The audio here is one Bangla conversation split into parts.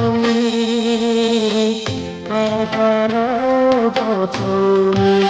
তুমি তুমি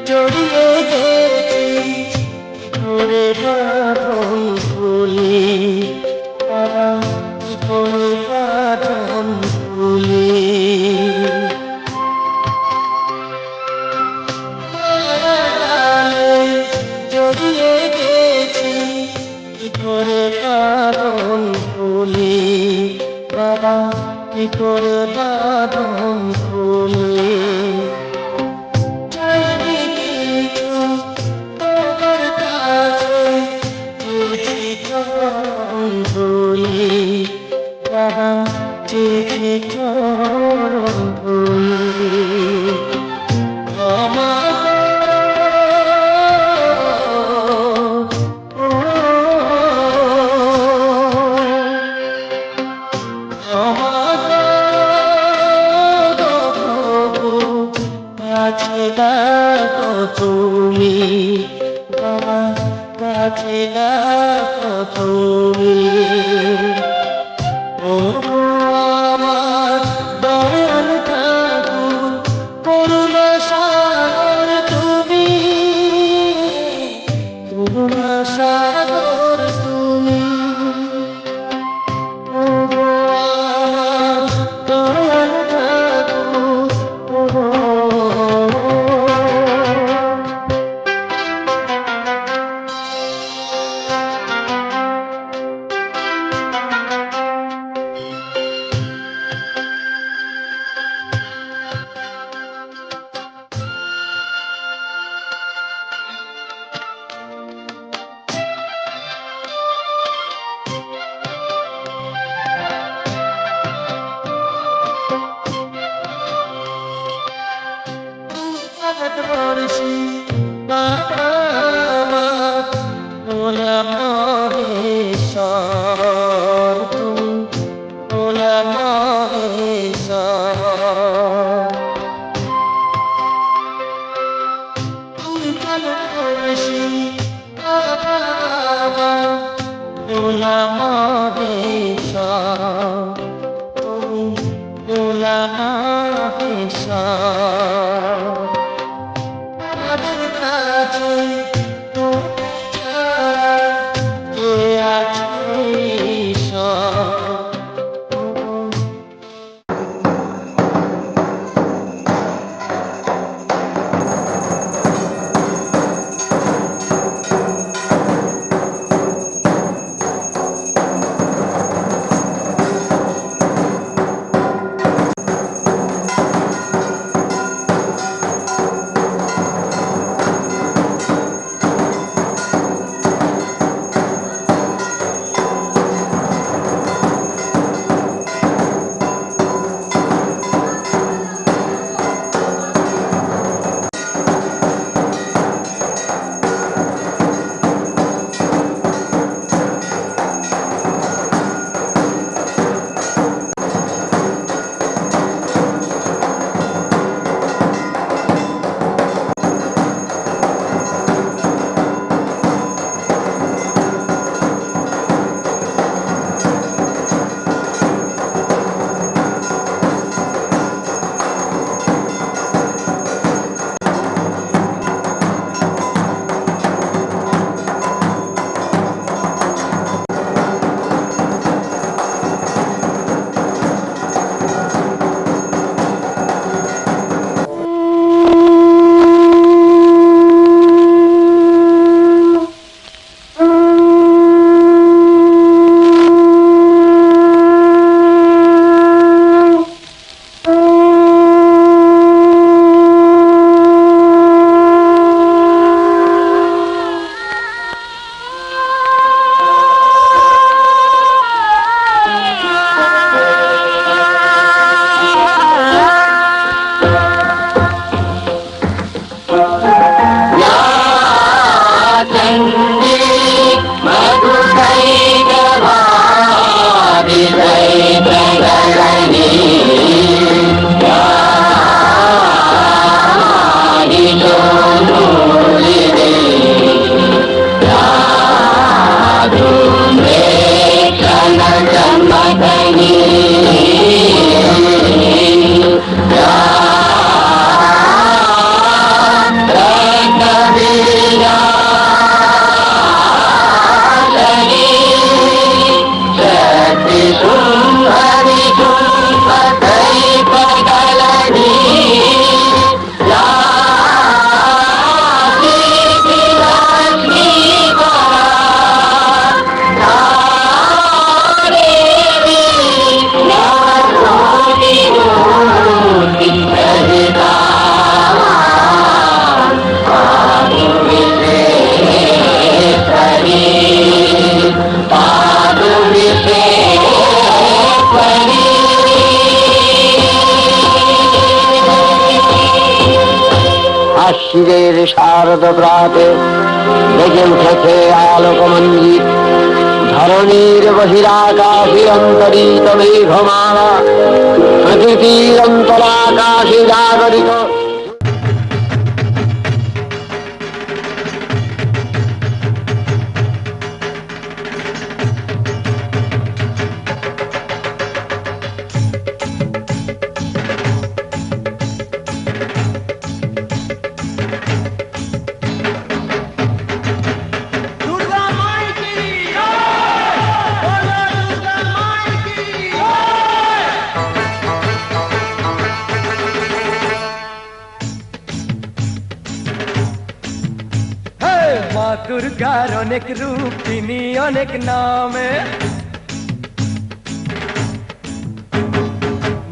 জড়িয়ে গেছি করে বাঁধন ফুলে করে বাঁধন ফুলে জড়িয়ে গেছি করে বাঁধন ফুলে বাবা কি করে বাঁধন ফুলে চিঠি চরণ ধুলি কাছে ডাকো তুমি বাবা কাছে ডাকো তুমি আমার দয়াল ঠাকুর করুণা সাগর তুমি করুণা সাগর তুমি আমার দয়াল ঠাকুর বর্ষি বাবা ভোলা মহেশ্বর তুমি ভোলা মহেশ্বর তুমি বর্ষি বাবা ভোলা মহেশ্বর তুমি ভোলা মহেশ্বর আশ্বিরের শারদ প্রাতে বেজে উঠেছে আলোকমঞ্জিত ধরণীর বহিরাকাশে অন্তরিত মেঘমালা প্রকৃতির অন্তরাকাশে জাগরিত মা দুর্গার অনেক রূপ তিনি অনেক নামে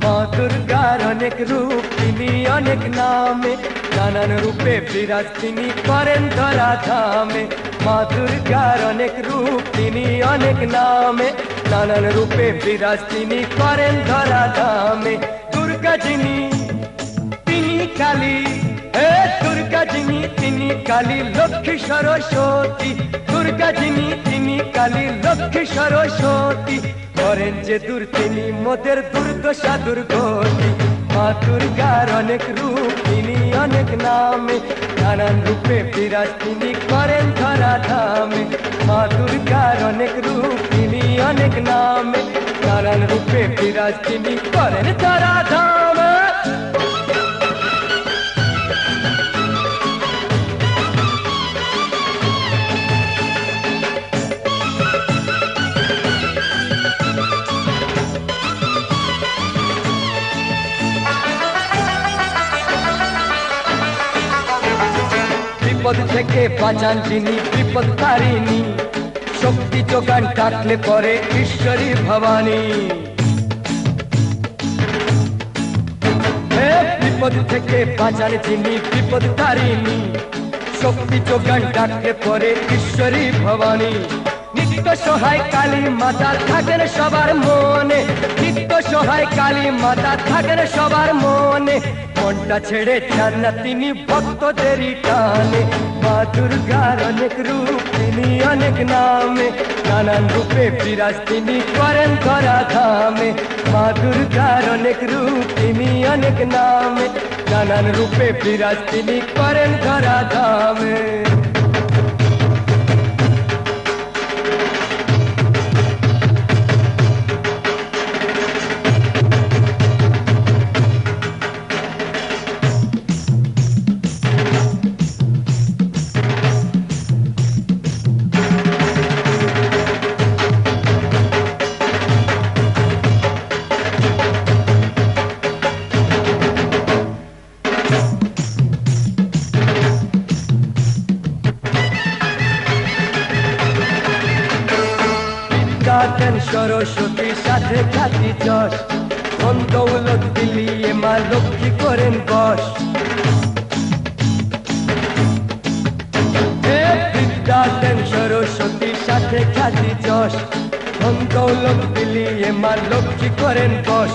মা দুর্গার অনেক রূপ তিনি অনেক নামে নানান রূপে বিরাজ তিনি করেন ধরা ধামে মা দুর্গার অনেক রূপ তিনি অনেক নামে নানান রূপে বিরাজ তিনি করেন ধরা ধামে দুর্গা যিনি তিনি কালী দুর্গা যিনি তিনি কালী লক্ষ্মী সরস্বতী দুর্গা যিনি তিনি কালী লক্ষ্মী সরস্বতী করেন যে দূর তিনি মোদের দুর্দশা দুর্গতি মা দুর্গার অনেক রূপ তিনি অনেক নামে নানান রূপে বিরাজ তিনি করেন ধরা ধামে মা দুর্গার অনেক রূপ তিনি অনেক নামে নানান রূপে বিরাজ তিনি করেন ধরা ধামে বিপদ থেকে বাঁচান যিনি বিপদ তারিণী শক্তি যোগান ডাকলে পরে ঈশ্বরী ভবানী বিপদ থেকে বাঁচান যিনি বিপদ তারিণী শক্তি যোগান ডাকলে পরে ঈশ্বরী ভবানী নিত্য সহায় কালী মাতা থাকেন সবার মনে নিত্য সহায় কালী মাতা থাকেন সবার মনে মনটা ছেড়ে যান না তিনি ভক্তদেরই টানে মা দুর্গার অনেক রূপ তিনি অনেক নামে নানান রূপে বিরাজ তিনি করেন ধরা ধামে মা দুর্গার অনেক রূপ তিনি অনেক নামে নানান রূপে বিরাজ তিনি করেন ধরা ধামে সরস্বতীর সাথে খ্যাতি যশ ধন দৌলত দিলিয়ে মা লক্ষ্মী করেন বশ বিদ্যা দেন সরস্বতীর সাথে খ্যাতি যশ ধন দৌলত দিলিয়ে মা লক্ষ্মী করেন বশ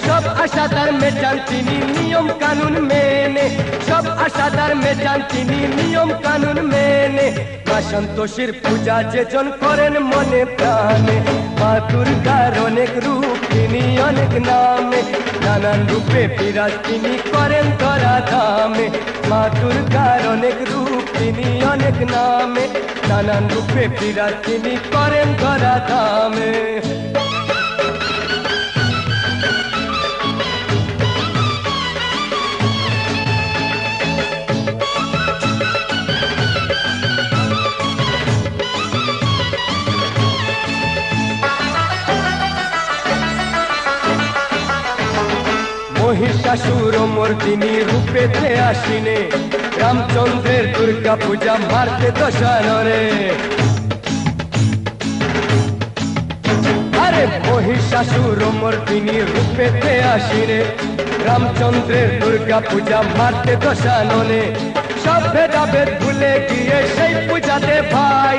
সব আশাদার মেটান তিনি নিয়ম কানুন মেনে সব আশাদার মেটান তিনি নিয়ম কানুন মেনে মা সন্তোষীর পূজা যেজন করেন মনে প্রাণে মা দুর্গার অনেক রূপ তিনি অনেক নামে নানান রূপে বিরাজ তিনি করেন ধরা ধামে মা দুর্গার অনেক রূপ তিনি অনেক নামে নানান রূপে বিরাজ তিনি করেন ধরা ধামে মহিষাসুর মর্দিনী রূপেতে আসিনে রামচন্দ্রের দুর্গা পূজা মারতে দশানরে আরে মহিষাসুর মর্দিনী রূপেতে আসিনে রামচন্দ্রের দুর্গা পূজা মারতে দশাননে সব ভেদাভেদ ভুলে গিয়ে সেই পূজাতে ভাই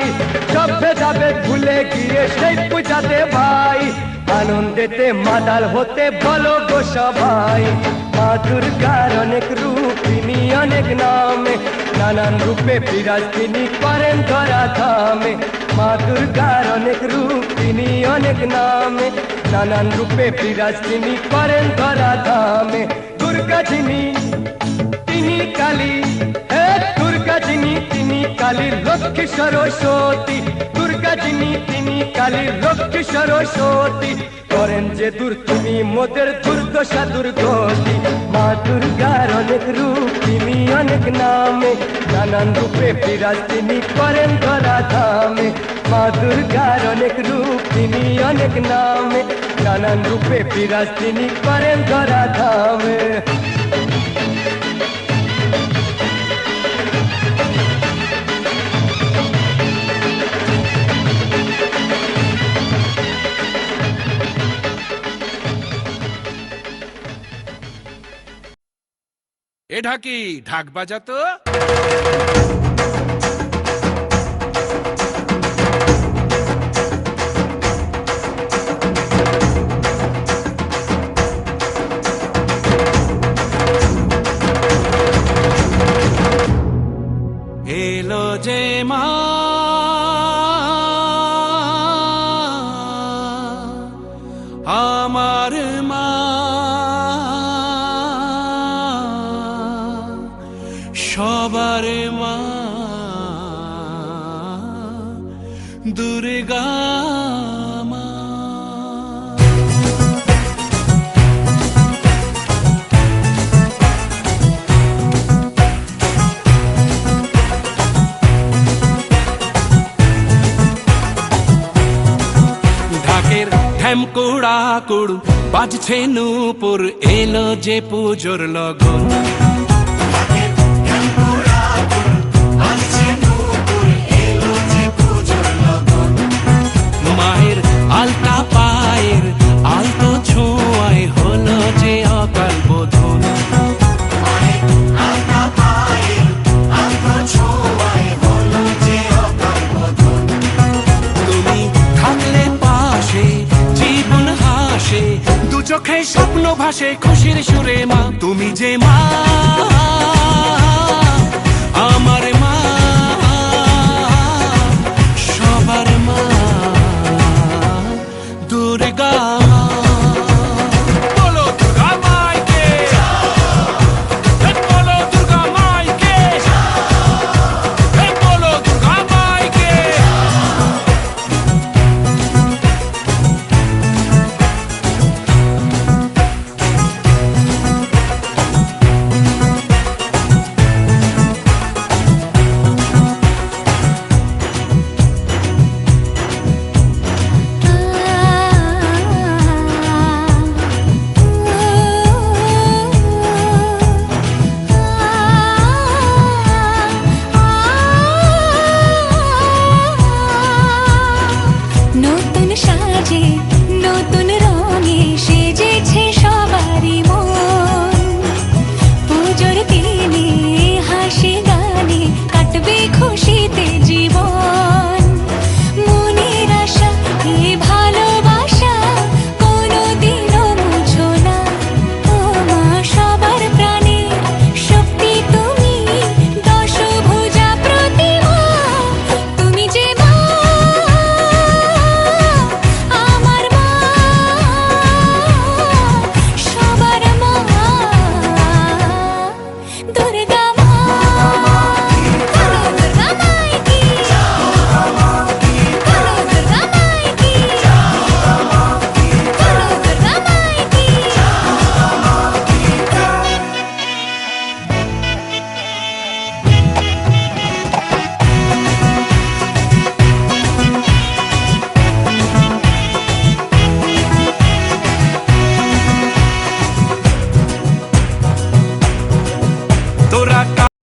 সব ভেদাভেদ ভুলে গিয়ে সেই পূজাতে ভাই আনন্দেতে মাতাল হতে বলো গো সবাই মা দুর্গার অনেক রূপ তিনি অনেক অনেক নামে, নানান রূপে বিরাজ তিনি করেন ধরা ধামে। মা দুর্গার অনেক রূপ তিনি অনেক নামে, নানান রূপে বিরাজ তিনি করেন ধরা ধামে। দুর্গা যিনি তিনি কালী, হে দুর্গা যিনি তিনি কালী লক্ষ্মী সরস্বতী। দুর্গা যিনি তিনি কালী লক্ষ্মী সরস্বতী, করেন যে দূর তিনি মোদের দুর্দশা দুর্গতি। মা দুর্গার অনেক রূপ তিনি অনেক নামে, নানান রূপে বিরাজ তিনি করেন ধরা ধামে। মা দুর্গার অনেক রূপ তিনি অনেক নামে, নানান রূপে বিরাজ তিনি করেন ধরা ধামে। এ ঢাকি, ঢাক বাজাতো। এলো যে মা আমার মা, সবার মা দুর্গা মা। ঢাকের ঢ্যামকুড়া কুড় বাজছে নূপুর, এলো যে পুজোর লগন। মায়ের আলতা পায়ের আলতো ছোঁয়ায় হলো যে অকাল বোধন। তুমি থাকলে পাশে জীবন হাসে, দু চোখে স্বপ্ন ভাসে খুশির সুরে মা। তুমি যে মা আমার মা, সবার মা দুর্গা মা। বলো দুর্গা মাইকে, বলো দুর্গা মাইকে, বলো দুর্গা মাইকে। নতুন সাজে নতুন রঙে সেজেছে সবারই মন। পুজোর দিনে হাসি গানে কাটবে খুশিতে জীবন। মনের আশা এ ভালোবাসা কোনোদিনও মুছো না। ও মা সবার প্রাণে শক্তি তুমি, দশভুজা প্রতিমা। তুমি যে মা আমার মা, সবার মা দুর্গা